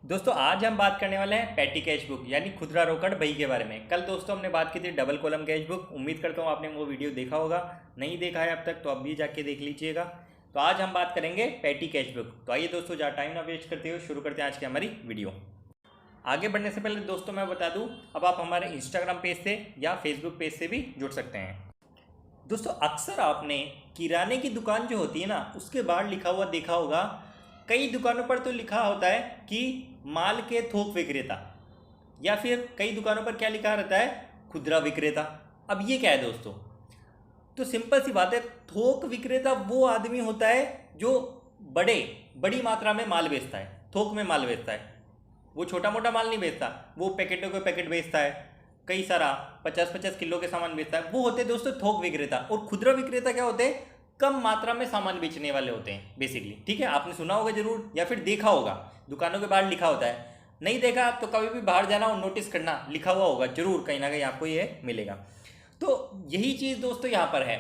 दोस्तों आज हम बात करने वाले हैं पैटी कैश बुक यानी खुदरा रोकड़ बही के बारे में। कल दोस्तों हमने बात की थी डबल कॉलम कैश बुक। उम्मीद करता हूँ आपने वो वीडियो देखा होगा। नहीं देखा है अब तक तो अब भी जाके देख लीजिएगा। तो आज हम बात करेंगे पैटी कैश बुक। तो आइए दोस्तों, ज़्यादा टाइम ना वेस्ट करते हुए शुरू करते हैं आज की हमारी वीडियो। आगे बढ़ने से पहले दोस्तों मैं बता दूँ, अब आप हमारे इंस्टाग्राम पेज से या फेसबुक पेज से भी जुड़ सकते हैं। दोस्तों अक्सर आपने किराने की दुकान जो होती है ना, उसके बाहर लिखा हुआ देखा होगा। कई दुकानों पर तो लिखा होता है कि माल के थोक विक्रेता, या फिर कई दुकानों पर क्या लिखा रहता है, खुदरा विक्रेता। अब ये क्या है दोस्तों? तो सिंपल सी बात है, थोक विक्रेता वो आदमी होता है जो बड़ी मात्रा में माल बेचता है, थोक में माल बेचता है। वो छोटा मोटा माल नहीं बेचता, वो पैकेटों के पैकेट बेचता है, कई सारा 50-50 किलो के सामान बेचता है। वो होते हैं दोस्तों थोक विक्रेता। और खुदरा विक्रेता क्या होते हैं? कम मात्रा में सामान बेचने वाले होते हैं बेसिकली। ठीक है, आपने सुना होगा जरूर या फिर देखा होगा, दुकानों के बाहर लिखा होता है। नहीं देखा तो कभी भी बाहर जाना और नोटिस करना, लिखा हुआ होगा जरूर, कहीं ना कहीं आपको ये मिलेगा। तो यही चीज़ दोस्तों यहाँ पर है।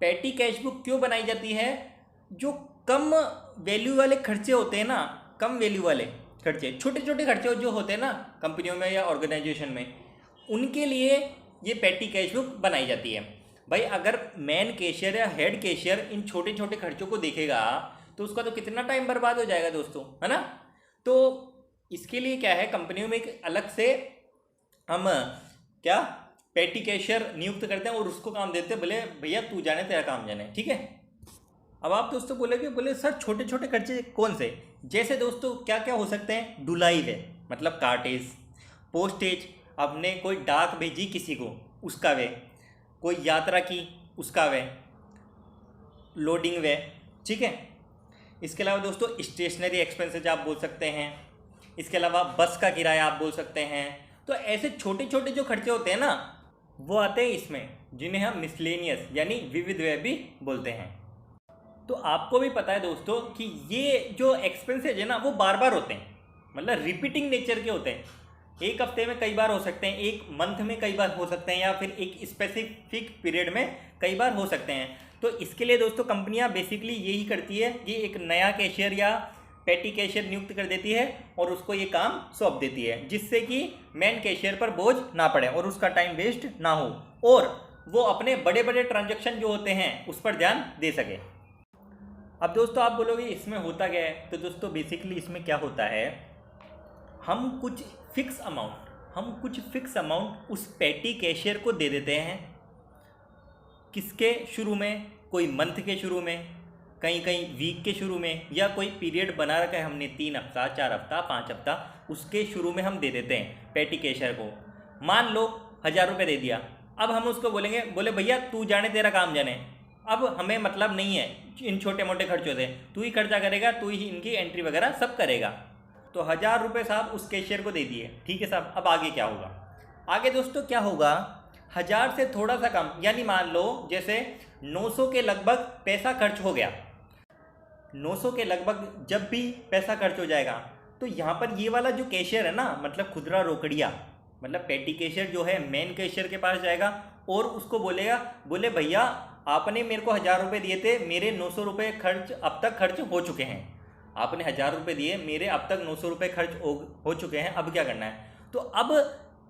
पैटी कैश बुक क्यों बनाई जाती है? जो कम वैल्यू वाले खर्चे होते हैं ना, कम वैल्यू वाले खर्चे, छोटे छोटे खर्चे जो होते हैं ना कंपनियों में या ऑर्गेनाइजेशन में, उनके लिए ये पैटी कैश बुक बनाई जाती है। भाई अगर मेन कैशियर या हेड कैशियर इन छोटे छोटे खर्चों को देखेगा तो उसका तो कितना टाइम बर्बाद हो जाएगा दोस्तों, है ना। तो इसके लिए क्या है, कंपनियों में एक अलग से हम क्या पैटी कैशियर नियुक्त करते हैं और उसको काम देते हैं, बोले भैया तू जाने तेरा काम जाने, ठीक है। अब आप दोस्तों बोले सर छोटे छोटे खर्चे कौन से? जैसे दोस्तों क्या क्या हो सकते हैं? ढुलाई है, मतलब कार्टेज, पोस्टेज, आपने कोई डाक भेजी किसी को उसका वे, कोई यात्रा की उसका वे, लोडिंग वे, ठीक है। इसके अलावा दोस्तों स्टेशनरी एक्सपेंसेज आप बोल सकते हैं। इसके अलावा बस का किराया आप बोल सकते हैं। तो ऐसे छोटे छोटे जो खर्चे होते हैं ना, वो आते हैं इसमें, जिन्हें हम मिसलेनियस यानी विविध व्यय भी बोलते हैं। तो आपको भी पता है दोस्तों कि ये जो एक्सपेंसेज है ना, वो बार बार होते हैं, मतलब रिपीटिंग नेचर के होते हैं। एक हफ्ते में कई बार हो सकते हैं, एक मंथ में कई बार हो सकते हैं, या फिर एक स्पेसिफिक पीरियड में कई बार हो सकते हैं। तो इसके लिए दोस्तों कंपनियां बेसिकली यही करती है कि एक नया कैशियर या पैटी कैशियर नियुक्त कर देती है और उसको ये काम सौंप देती है, जिससे कि मेन कैशियर पर बोझ ना पड़े और उसका टाइम वेस्ट ना हो, और वो अपने बड़े बड़े ट्रांजेक्शन जो होते हैं उस पर ध्यान दे सके। अब दोस्तों आप बोलोगे इसमें होता क्या है? तो दोस्तों बेसिकली इसमें क्या होता है, हम कुछ फिक्स अमाउंट उस पैटी कैशियर को दे देते हैं। किसके शुरू में? कोई मंथ के शुरू में, कहीं कहीं वीक के शुरू में, या कोई पीरियड बना रखा है हमने 3 हफ्ता, 4 हफ्ता, 5 हफ्ता, उसके शुरू में हम दे देते हैं पैटी कैशियर को। मान लो 1000 रुपये दे दिया। अब हम उसको बोले भैया तू जाने तेरा काम जाने, अब हमें मतलब नहीं है इन छोटे मोटे खर्चों से, तू ही खर्चा करेगा, तू ही इनकी एंट्री वगैरह सब करेगा। तो 1000 रुपये साहब उस कैशियर को दे दिए, ठीक है साहब। अब आगे क्या होगा? आगे दोस्तों क्या होगा, 1000 से थोड़ा सा कम, यानी मान लो जैसे 900 के लगभग पैसा खर्च हो गया। 900 के लगभग जब भी पैसा खर्च हो जाएगा, तो यहाँ पर ये वाला जो कैशियर है ना, मतलब खुदरा रोकड़िया, मतलब पैटी कैशियर जो है मेन कैशियर के पास जाएगा और उसको बोले भैया आपने मेरे को 1000 रुपये दिए थे, मेरे 900 रुपये खर्च अब तक खर्च हो चुके हैं। आपने 1000 रुपये दिए, मेरे अब तक 900 रुपये खर्च हो चुके हैं, अब क्या करना है? तो अब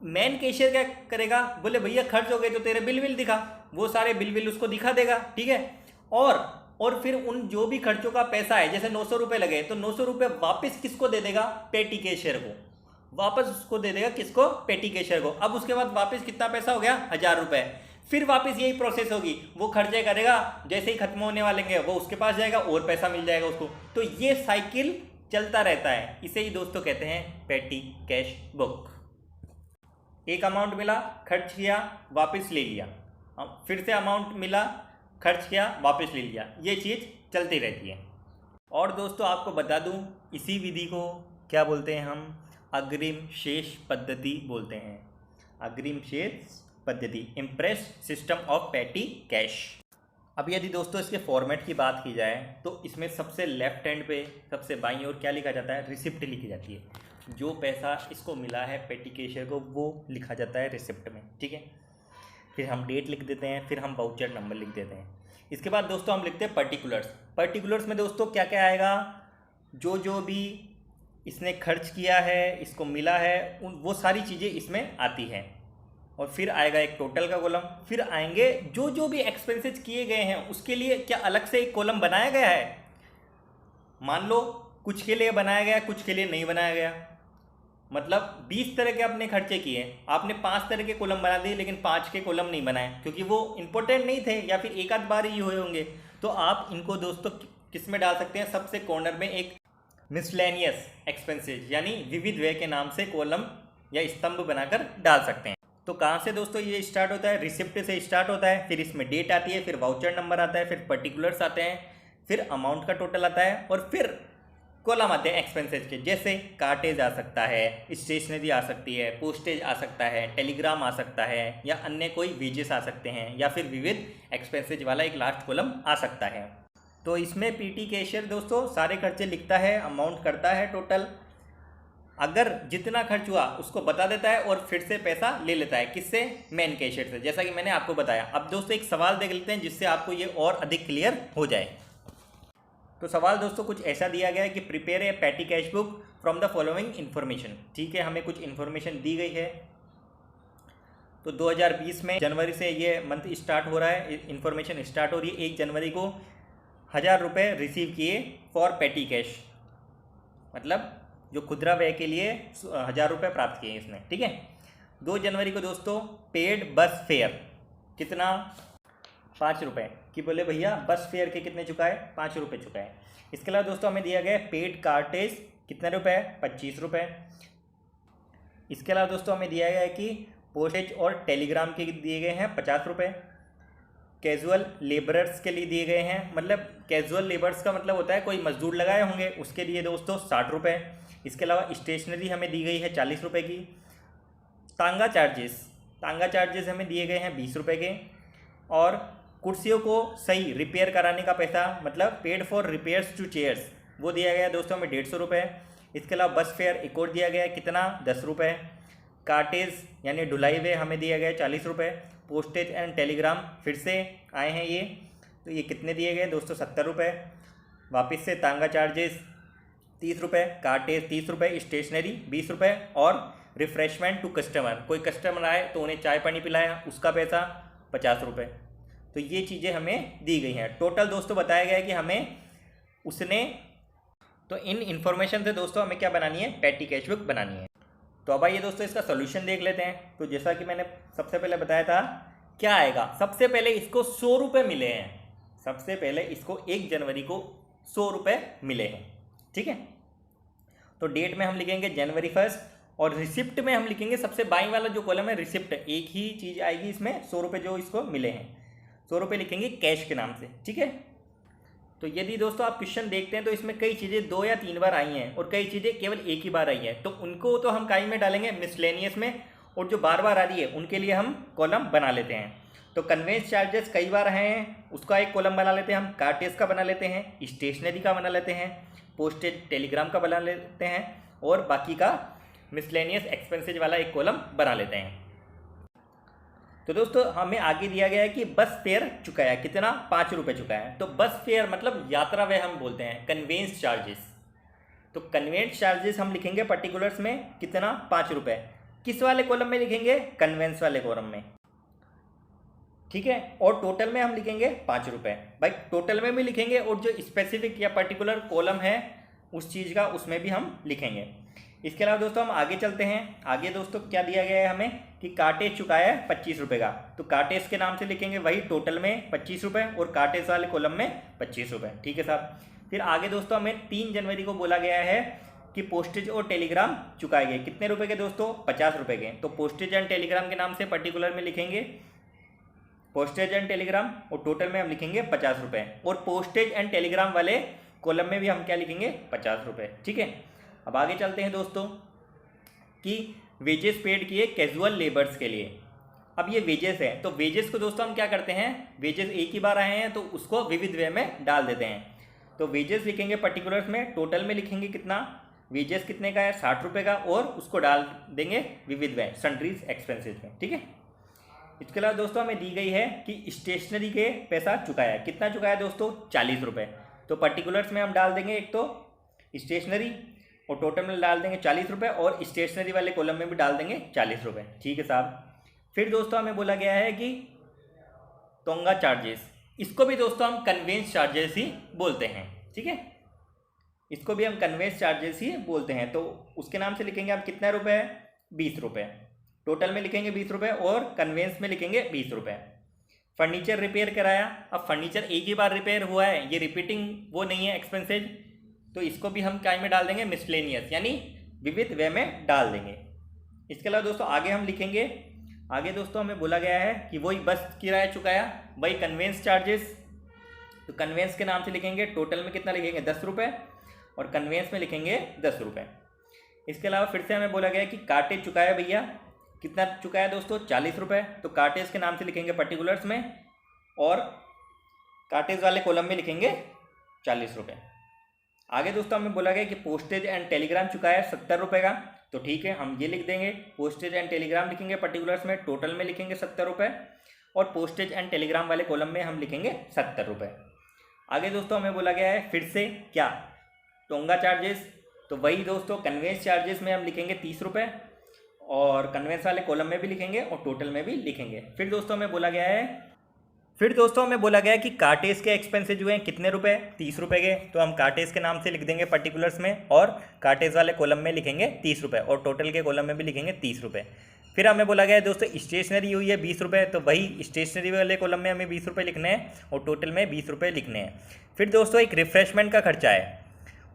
मेन कैशियर क्या करेगा, बोले भैया खर्च हो गए तो तेरे बिल दिखा, वो सारे बिल उसको दिखा देगा, ठीक है। और फिर उन जो भी खर्चों का पैसा है, जैसे 900 रुपये लगे तो 900 रुपये वापस किसको दे देगा? पैटी कैशियर को वापस उसको दे देगा। किसको? पैटी कैशियर को। अब उसके बाद वापस कितना पैसा हो गया? 1000 रुपये। फिर वापस यही प्रोसेस होगी, वो खर्चे करेगा, जैसे ही खत्म होने वाले हैं वो उसके पास जाएगा और पैसा मिल जाएगा उसको। तो ये साइकिल चलता रहता है, इसे ही दोस्तों कहते हैं पैटी कैश बुक। एक अमाउंट मिला, खर्च किया, वापस ले लिया, फिर से अमाउंट मिला, खर्च किया, वापस ले लिया, ये चीज़ चलती रहती है। और दोस्तों आपको बता दूं, इसी विधि को क्या बोलते हैं हम? अग्रिम शेष पद्धति बोलते हैं। अग्रिम शेष पद्धति, impress system of petty cash. अब यदि दोस्तों इसके फॉर्मेट की बात की जाए तो इसमें सबसे लेफ्ट हैंड पे, सबसे बाईं ओर क्या लिखा जाता है? रिसिप्ट लिखी जाती है। जो पैसा इसको मिला है पैटी कैशियर को, वो लिखा जाता है रिसिप्ट में, ठीक है। फिर हम डेट लिख देते हैं, फिर हम वाउचर नंबर लिख देते हैं। इसके बाद दोस्तों हम लिखते हैं पर्टिकुलर्स। पर्टिकुलर्स में दोस्तों क्या क्या आएगा? जो भी इसने खर्च किया है, इसको मिला है, वो सारी चीज़ें इसमें आती हैं। और फिर आएगा एक टोटल का कॉलम, फिर आएंगे जो जो भी एक्सपेंसेस किए गए हैं उसके लिए क्या अलग से एक कॉलम बनाया गया है। मान लो कुछ के लिए बनाया गया, कुछ के लिए नहीं बनाया गया। मतलब 20 तरह के आपने खर्चे किए, आपने 5 तरह के कॉलम बना दिए लेकिन 5 के कॉलम नहीं बनाए क्योंकि वो इंपॉर्टेंट नहीं थे या फिर एक आध बार ही हुए होंगे। तो आप इनको दोस्तों किस में डाल सकते हैं, सबसे कॉर्नर में एक मिसलेनियस एक्सपेंसेस यानी विविध व्यय के नाम से कॉलम या स्तंभ बनाकर डाल सकते हैं। तो कहाँ से दोस्तों ये स्टार्ट होता है, रिसिप्ट से स्टार्ट होता है, फिर इसमें डेट आती है, फिर वाउचर नंबर आता है, फिर पर्टिकुलर्स आते हैं, फिर अमाउंट का टोटल आता है और फिर कॉलम आते हैं एक्सपेंसेस के। जैसे कार्टेज आ सकता है, स्टेशनरी आ सकती है, पोस्टेज आ सकता है, टेलीग्राम आ सकता है या अन्य कोई वेजेस आ सकते हैं या फिर विविध एक्सपेंसेज वाला एक लास्ट कॉलम आ सकता है। तो इसमें पीटी कैशियर दोस्तों सारे खर्चे लिखता है, अमाउंट करता है टोटल, अगर जितना खर्च हुआ उसको बता देता है और फिर से पैसा ले लेता है। किससे, मेन कैशियर से, जैसा कि मैंने आपको बताया। अब दोस्तों एक सवाल देख लेते हैं जिससे आपको ये और अधिक क्लियर हो जाए। तो सवाल दोस्तों कुछ ऐसा दिया गया है कि prepare a petty cash book from the following information. ठीक है, हमें कुछ इन्फॉर्मेशन दी गई है। तो 2020 में जनवरी से ये मंथ स्टार्ट हो रहा है, इन्फॉर्मेशन स्टार्ट हो रही है। 1 जनवरी को 1000 रुपये रिसीव किए फॉर पैटी कैश, मतलब जो खुदरा व्यय के लिए 1000 रुपये प्राप्त किए इसने। ठीक है, 2 जनवरी को दोस्तों पेड बस फेयर, कितना, 5 रुपये कि बोले भैया बस फेयर के कितने चुकाए, 5 रुपये चुकाए। इसके अलावा दोस्तों हमें दिया गया है पेड कार्टेज, कितने रुपए, 25 रुपये। इसके अलावा दोस्तों हमें दिया गया है कि पोस्टेज और टेलीग्राम के दिए गए हैं 50 रुपये। कैजुअल लेबरर्स के लिए दिए गए हैं, मतलब कैजुअल लेबर्स का मतलब होता है कोई मजदूर लगाए होंगे, उसके लिए दोस्तों 60 रुपये। इसके अलावा स्टेशनरी हमें दी गई है 40 रुपये की। तांगा चार्जेस हमें दिए गए हैं 20 रुपये के। और कुर्सियों को सही रिपेयर कराने का पैसा, मतलब paid for repairs to chairs, वो दिया गया है दोस्तों हमें 150 रुपये। इसके अलावा बस फेयर एक और दिया गया है, कितना, 10 रुपये। कार्टेज यानी ढुलाई वे हमें दिया गया है 40 रुपये। पोस्टेज एंड टेलीग्राम फिर से आए हैं ये, तो ये कितने दिए गए दोस्तों, 70 रुपये। वापस से तांगा चार्जेस 30 रुपये, कार्टेज 30 रुपये, स्टेशनरी 20 रुपये और रिफ्रेशमेंट टू कस्टमर, कोई कस्टमर आए तो उन्हें चाय पानी पिलाया, उसका पैसा 50 रुपये। तो ये चीज़ें हमें दी गई हैं। टोटल दोस्तों बताया गया है कि हमें उसने, तो इन इन्फॉर्मेशन से दोस्तों हमें क्या बनानी है, पैटी कैश बुक बनानी है। तो अब आइए दोस्तों इसका सोल्यूशन देख लेते हैं। तो जैसा कि मैंने सबसे पहले बताया था, क्या आएगा, सबसे पहले इसको 100 रुपये मिले हैं। सबसे पहले इसको 1 जनवरी को 100 रुपये मिले हैं। ठीक है, तो डेट में हम लिखेंगे जनवरी 1 और रिसिप्ट में हम लिखेंगे, सबसे बाईं वाला जो कॉलम है रिसिप्ट, एक ही चीज़ आएगी इसमें, 100 रुपये जो इसको मिले हैं, 100 रुपये लिखेंगे कैश के नाम से। ठीक है, तो यदि दोस्तों आप क्वेश्चन देखते हैं तो इसमें कई चीज़ें 2 या 3 बार आई हैं और कई चीज़ें केवल एक ही बार आई हैं, तो उनको तो हम काई में डालेंगे, मिसलेनियस में, और जो बार बार आ रही है उनके लिए हम कॉलम बना लेते हैं। तो कन्वेंस चार्जेस कई बार आए हैं, उसका एक कॉलम बना लेते हैं हम, कार्टेज का बना लेते हैं, स्टेशनरी का बना लेते हैं, पोस्टेज टेलीग्राम का बना लेते हैं और बाकी का मिसलेनियस एक्सपेंसेज वाला एक कॉलम बना लेते हैं। तो दोस्तों हमें आगे दिया गया है कि बस फेयर चुकाया, कितना, 5 रुपये चुकाया। तो बस फेयर मतलब यात्रा व्यय हम बोलते हैं, कन्वेंस चार्जेस। तो कन्वेंस चार्जेस हम लिखेंगे पर्टिकुलर्स में, कितना, 5 रुपये। किस वाले कॉलम में लिखेंगे, कन्वेंस वाले कॉलम में। ठीक है, और टोटल में हम लिखेंगे 5 रुपये। भाई टोटल में भी लिखेंगे और जो स्पेसिफिक या पर्टिकुलर कॉलम है उस चीज़ का, उसमें भी हम लिखेंगे। इसके अलावा दोस्तों हम आगे चलते हैं। आगे दोस्तों क्या दिया गया है हमें कि कार्टेज चुकाया है 25 रुपये का, तो कार्टेज के नाम से लिखेंगे वही टोटल में 25 रुपये और कार्टेज वाले कॉलम में 25 रुपये। ठीक है साहब, फिर आगे दोस्तों हमें 3 जनवरी को बोला गया है कि पोस्टेज और टेलीग्राम चुकाए गए, कितने रुपए के दोस्तों, 50 रुपये के। तो पोस्टेज एंड टेलीग्राम के नाम से पर्टिकुलर में लिखेंगे पोस्टेज एंड टेलीग्राम और टोटल में हम लिखेंगे 50 रुपये, और पोस्टेज एंड टेलीग्राम वाले कॉलम में भी हम क्या लिखेंगे, 50 रुपये। ठीक है, अब आगे चलते हैं दोस्तों कि वेजेस पेड किए कैजुअल लेबर्स के लिए। अब ये वेजेस है, तो वेजेस को दोस्तों हम क्या करते हैं, वेजेस एक ही बार आए हैं तो उसको विविध वे में डाल देते हैं। तो वेजेस लिखेंगे पर्टिकुलर्स में, टोटल में लिखेंगे कितना, वेजेस कितने का है, 60 रुपये का, और उसको डाल देंगे विविध वे सन्ड्रीज एक्सपेंसेज में। ठीक है, इसके अलावा दोस्तों हमें दी गई है कि स्टेशनरी के पैसा चुकाया है, कितना चुकाया दोस्तों, 40 रुपये। तो पर्टिकुलर्स में हम डाल देंगे एक तो स्टेशनरी, और टोटल में डाल देंगे 40 रुपये और स्टेशनरी वाले कॉलम में भी डाल देंगे 40 रुपये। ठीक है साहब। फिर दोस्तों हमें बोला गया है कि तोंगा चार्जेस, इसको भी दोस्तों हम कन्वेंस चार्जेस ही बोलते हैं। ठीक है, इसको भी हम कन्वेंस चार्जेस ही बोलते हैं। तो उसके नाम से लिखेंगे आप कितना रुपए है, 20 रुपये। टोटल में लिखेंगे 20 रुपये और कन्वेंस में लिखेंगे 20 रुपये। फर्नीचर रिपेयर कराया, अब फर्नीचर एक ही बार रिपेयर हुआ है, ये रिपीटिंग वो नहीं है एक्सपेंसेज, तो इसको भी हम क्या में डाल देंगे, मिसलेनियस यानी विविध व्यय में डाल देंगे। इसके अलावा दोस्तों आगे हम लिखेंगे, आगे दोस्तों हमें बोला गया है कि वही बस किराया चुकाया, वही कन्वेंस चार्जेस, तो कन्वेंस के नाम से लिखेंगे टोटल में कितना लिखेंगे 10 रुपये और कन्वेंस में लिखेंगे 10 रुपये। इसके अलावा फिर से हमें बोला गया है कि कार्टेज चुकाया भैया, कितना चुकाया दोस्तों 40 रुपये, तो कार्टेज के नाम से लिखेंगे पर्टिकुलर्स में और कार्टेज वाले कॉलम में लिखेंगे 40 रुपये। आगे दोस्तों हमें बोला गया कि पोस्टेज एंड टेलीग्राम चुकाया 70 रुपये का, तो ठीक है हम ये लिख देंगे, पोस्टेज एंड टेलीग्राम लिखेंगे पर्टिकुलर्स में, टोटल में लिखेंगे 70 रुपये और पोस्टेज एंड टेलीग्राम वाले कॉलम में हम लिखेंगे 70 रुपये। आगे दोस्तों हमें बोला गया है फिर से क्या, टोंगा चार्जेस, तो वही दोस्तों कन्वेंस चार्जेस में हम लिखेंगे 30 रुपये और कन्वेंस वाले कॉलम में भी लिखेंगे और टोटल में भी लिखेंगे। फिर दोस्तों हमें बोला गया है कि कार्टेज के एक्सपेंसेज हुए हैं कितने रुपए, 30 रुपये के, तो हम कार्टेज के नाम से लिख देंगे पर्टिकुलर्स में और कार्टेज वाले कॉलम में लिखेंगे 30 रुपये और टोटल के कॉलम में भी लिखेंगे 30 रुपये। फिर हमें बोला गया है दोस्तों स्टेशनरी हुई है 20 रुपये, तो वही स्टेशनरी वाले कॉलम में हमें 20 रुपये लिखने हैं और टोटल में 20 रुपये लिखने हैं। फिर दोस्तों एक रिफ्रेशमेंट का खर्चा है,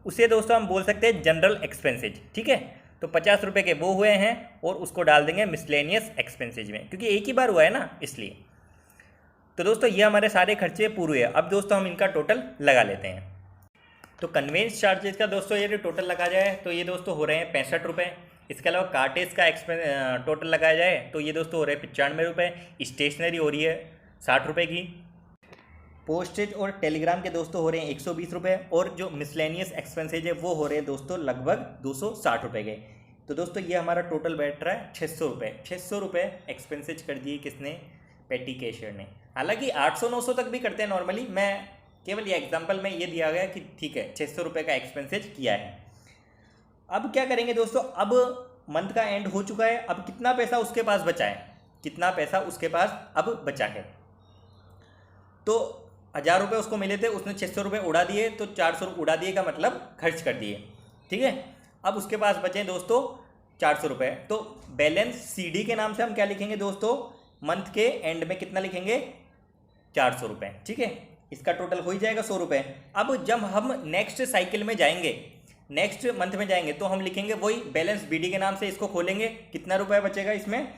उसे दोस्तों हम बोल सकते हैं जनरल एक्सपेंसेज। ठीक है, तो 50 रुपये के वो हुए हैं और उसको डाल देंगे मिसलेनियस एक्सपेंसेज में, क्योंकि एक ही बार हुआ है ना इसलिए। तो दोस्तों ये हमारे सारे खर्चे पूरे हुए। अब दोस्तों हम इनका टोटल लगा लेते हैं। तो कन्वेंस चार्जेस का दोस्तों ये टोटल लगा जाए तो ये दोस्तों हो रहे हैं 65 रुपये। इसके अलावा कार्टेज का टोटल लगाया जाए तो ये दोस्तों हो रहे हैं 95 रुपये। स्टेशनरी हो रही है 60 रुपये की। पोस्टेज और टेलीग्राम के दोस्तों हो रहे हैं 120 रुपये और जो मिसलेनियस एक्सपेंसेज है वो हो रहे हैं दोस्तों लगभग 260 रुपये के। तो दोस्तों ये हमारा टोटल बैठ रहा है 600 रुपये। 600 रुपये एक्सपेंसेज कर दिए किसने, पेटी कैशियर ने। हालांकि 800-900 तक भी करते हैं नॉर्मली, मैं केवल ये एग्जांपल में ये दिया गया कि ठीक है 600 रुपये का एक्सपेंसेज किया है। अब क्या करेंगे दोस्तों, अब मंथ का एंड हो चुका है, अब कितना पैसा उसके पास बचा है, कितना पैसा उसके पास अब बचा है। तो 1000 रुपये उसको मिले थे, उसने 600 रुपये उड़ा दिए, तो 400 उड़ा दिए का मतलब खर्च कर दिए। ठीक है, अब उसके पास बचे दोस्तों 400 रुपये। तो बैलेंस सीडी के नाम से हम क्या लिखेंगे दोस्तों, मंथ के एंड में कितना लिखेंगे 400 रुपये। ठीक है, इसका टोटल हो ही जाएगा 100 रुपये। अब जब हम नेक्स्ट साइकिल में जाएंगे, नेक्स्ट मंथ में जाएंगे, तो हम लिखेंगे वही बैलेंस बीडी के नाम से, इसको खोलेंगे, कितना रुपये बचेगा इसमें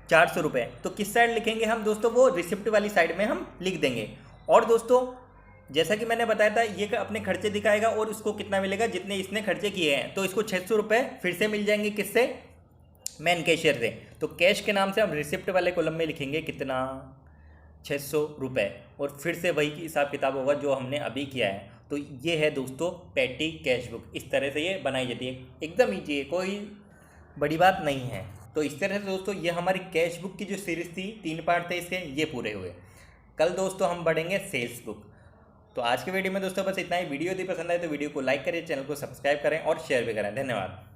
400 रुपये। तो किस साइड लिखेंगे हम दोस्तों, वो रिसिप्ट वाली साइड में हम लिख देंगे। और दोस्तों जैसा कि मैंने बताया था ये अपने खर्चे दिखाएगा और उसको कितना मिलेगा जितने इसने खर्चे किए हैं, तो इसको 600 रुपये फिर से मिल जाएंगे किससे, मैन कैशियर से। तो कैश के नाम से हम रिसिप्ट वाले कॉलम में लिखेंगे कितना 600 रुपये और फिर से वही हिसाब किताब होगा जो हमने अभी किया है। तो ये है दोस्तों पेटी कैश बुक, इस तरह से ये बनाई जाती है, एकदम ईजी है, कोई बड़ी बात नहीं है। तो इस तरह से दोस्तों ये हमारी कैश बुक की जो सीरीज़ थी, 3 पार्ट थे इसके, ये पूरे हुए। कल दोस्तों हम बढ़ेंगे सेल्स बुक। तो आज के वीडियो में दोस्तों बस इतना ही। वीडियो यदि पसंद आए तो वीडियो को लाइक करें, चैनल को सब्सक्राइब करें और शेयर भी करें। धन्यवाद।